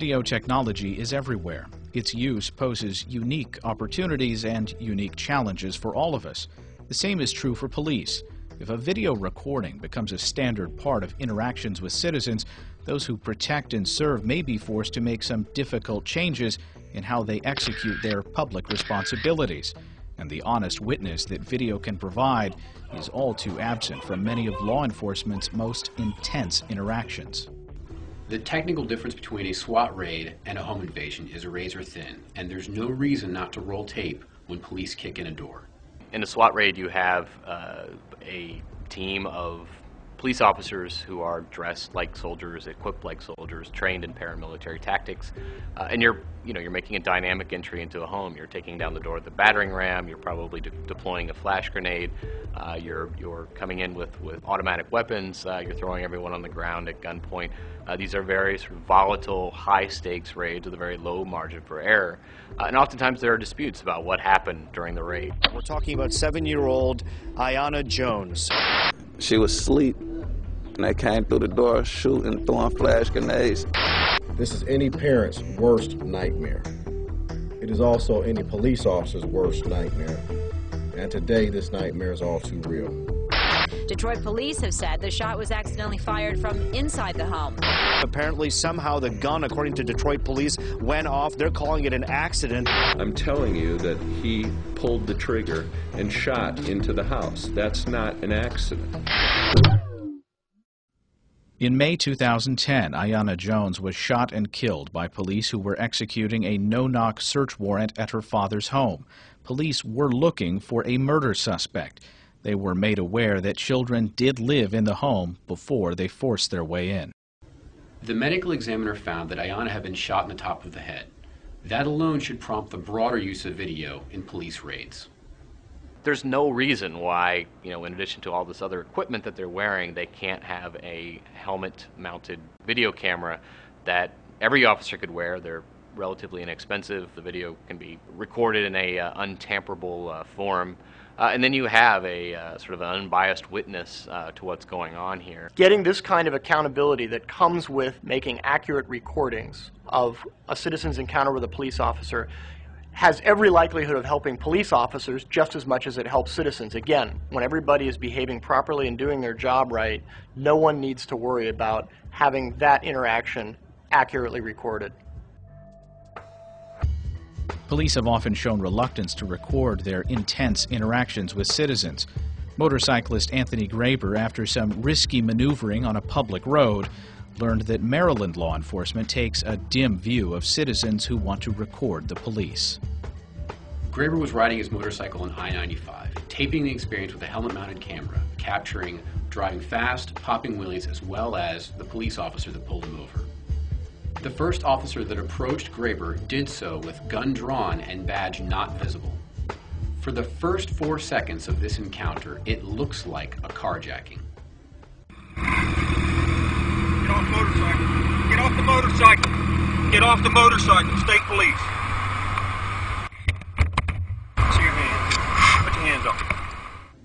Video technology is everywhere. Its use poses unique opportunities and unique challenges for all of us. The same is true for police. If a video recording becomes a standard part of interactions with citizens, those who protect and serve may be forced to make some difficult changes in how they execute their public responsibilities. And the honest witness that video can provide is all too absent from many of law enforcement's most intense interactions. The technical difference between a SWAT raid and a home invasion is razor thin, and there's no reason not to roll tape when police kick in a door. In a SWAT raid, you have a team of police officers who are dressed like soldiers, equipped like soldiers, trained in paramilitary tactics, and you're making a dynamic entry into a home. You're taking down the door with a battering ram. You're probably deploying a flash grenade. You're coming in with automatic weapons. You're throwing everyone on the ground at gunpoint. These are very sort of volatile, high-stakes raids with a very low margin for error. And oftentimes there are disputes about what happened during the raid. We're talking about 7-year-old Ayanna Jones. She was asleep, and they came through the door shooting, throwing flash grenades. This is any parent's worst nightmare. It is also any police officer's worst nightmare. And today, this nightmare is all too real. Detroit police have said the shot was accidentally fired from inside the home. Apparently, somehow the gun, according to Detroit police, went off. They're calling it an accident. I'm telling you that he pulled the trigger and shot into the house. That's not an accident. In May 2010, Ayanna Jones was shot and killed by police who were executing a no-knock search warrant at her father's home. Police were looking for a murder suspect. They were made aware that children did live in the home before they forced their way in. The medical examiner found that Ayanna had been shot in the top of the head. That alone should prompt the broader use of video in police raids. There's no reason why, in addition to all this other equipment that they're wearing, they can't have a helmet-mounted video camera that every officer could wear. They're relatively inexpensive. The video can be recorded in a untamperable form. And then you have a sort of an unbiased witness to what's going on here. Getting this kind of accountability that comes with making accurate recordings of a citizen's encounter with a police officer has every likelihood of helping police officers just as much as it helps citizens. Again, when everybody is behaving properly and doing their job right, no one needs to worry about having that interaction accurately recorded. Police have often shown reluctance to record their intense interactions with citizens. Motorcyclist Anthony Graber, after some risky maneuvering on a public road, learned that Maryland law enforcement takes a dim view of citizens who want to record the police. Graber was riding his motorcycle on I-95, taping the experience with a helmet-mounted camera, capturing driving fast, popping wheelies, as well as the police officer that pulled him over. The first officer that approached Graber did so with gun drawn and badge not visible. For the first 4 seconds of this encounter, it looks like a carjacking. Get off the motorcycle. Get off the motorcycle. Get off the motorcycle. State police. See your hands. Put your hands up.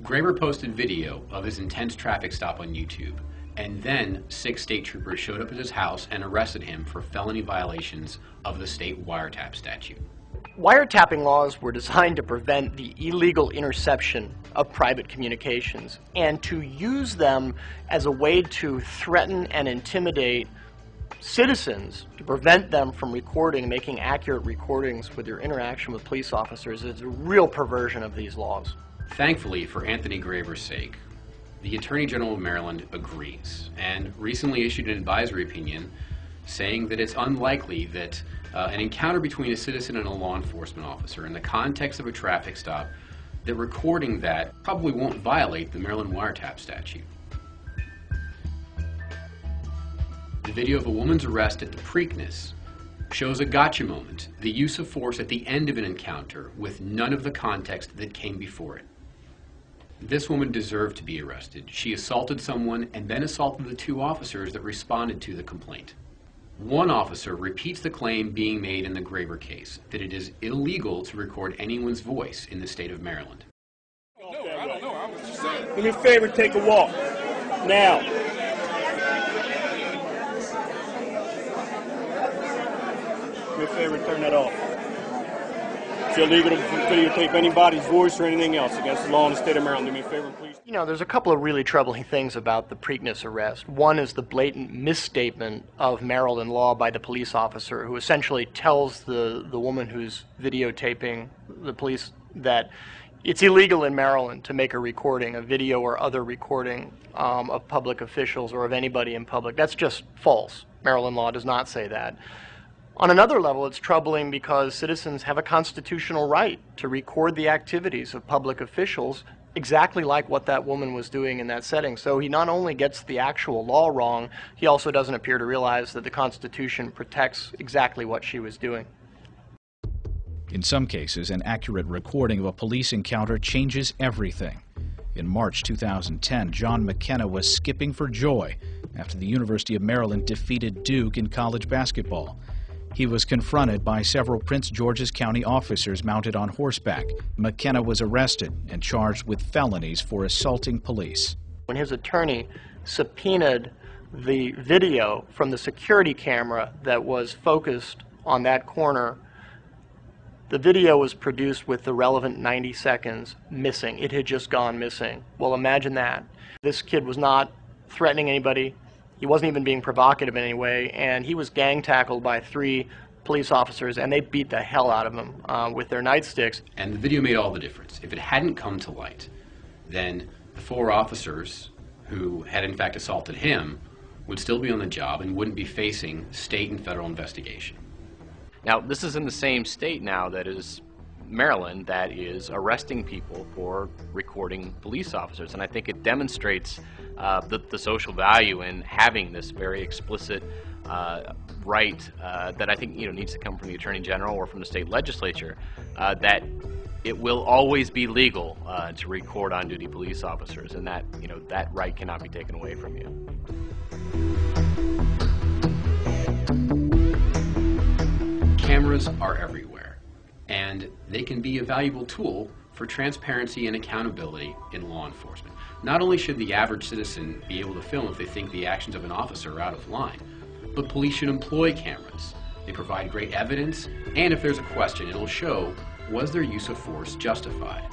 Graber posted video of his intense traffic stop on YouTube. And then 6 state troopers showed up at his house and arrested him for felony violations of the state wiretap statute. Wiretapping laws were designed to prevent the illegal interception of private communications and to use them as a way to threaten and intimidate citizens, to prevent them from making accurate recordings with their interaction with police officers. Is a real perversion of these laws. Thankfully, for Anthony Graber's sake, the Attorney General of Maryland agrees and recently issued an advisory opinion saying that it's unlikely that an encounter between a citizen and a law enforcement officer in the context of a traffic stop, that recording that probably won't violate the Maryland wiretap statute. The video of a woman's arrest at the Preakness shows a gotcha moment, the use of force at the end of an encounter with none of the context that came before it. This woman deserved to be arrested. She assaulted someone and then assaulted the 2 officers that responded to the complaint. One officer repeats the claim being made in the Graber case, that it is illegal to record anyone's voice in the state of Maryland. I don't know. I was just saying. Do me a favor, take a walk. Now. me a favor and turn that off. It's illegal to videotape anybody's voice or anything else against the law in the state of Maryland. Do me a favor, please. You know, there's a couple of really troubling things about the Preakness arrest. One is the blatant misstatement of Maryland law by the police officer, who essentially tells the woman who's videotaping the police that it's illegal in Maryland to make a recording, a video or other recording of public officials or of anybody in public. That's just false. Maryland law does not say that. On another level, it's troubling because citizens have a constitutional right to record the activities of public officials exactly like what that woman was doing in that setting. So he not only gets the actual law wrong, he also doesn't appear to realize that the Constitution protects exactly what she was doing. In some cases, an accurate recording of a police encounter changes everything. In March 2010, John McKenna was skipping for joy after the University of Maryland defeated Duke in college basketball. He was confronted by several Prince George's County officers mounted on horseback. McKenna was arrested and charged with felonies for assaulting police. When his attorney subpoenaed the video from the security camera that was focused on that corner, the video was produced with the relevant 90 seconds missing. It had just gone missing. Well, imagine that. This kid was not threatening anybody. He wasn't even being provocative in any way, and he was gang tackled by 3 police officers, and they beat the hell out of him with their nightsticks. And the video made all the difference. If it hadn't come to light, then the 4 officers who had in fact assaulted him would still be on the job and wouldn't be facing state and federal investigation. Now, this is in the same state now that is Maryland that is arresting people for recording police officers, and I think it demonstrates the social value in having this very explicit right that I think needs to come from the Attorney General or from the state legislature, that it will always be legal to record on-duty police officers, and that that right cannot be taken away from you. Cameras are everywhere, and they can be a valuable tool for transparency and accountability in law enforcement. Not only should the average citizen be able to film if they think the actions of an officer are out of line, but police should employ cameras. They provide great evidence, and if there's a question, it'll show, was their use of force justified?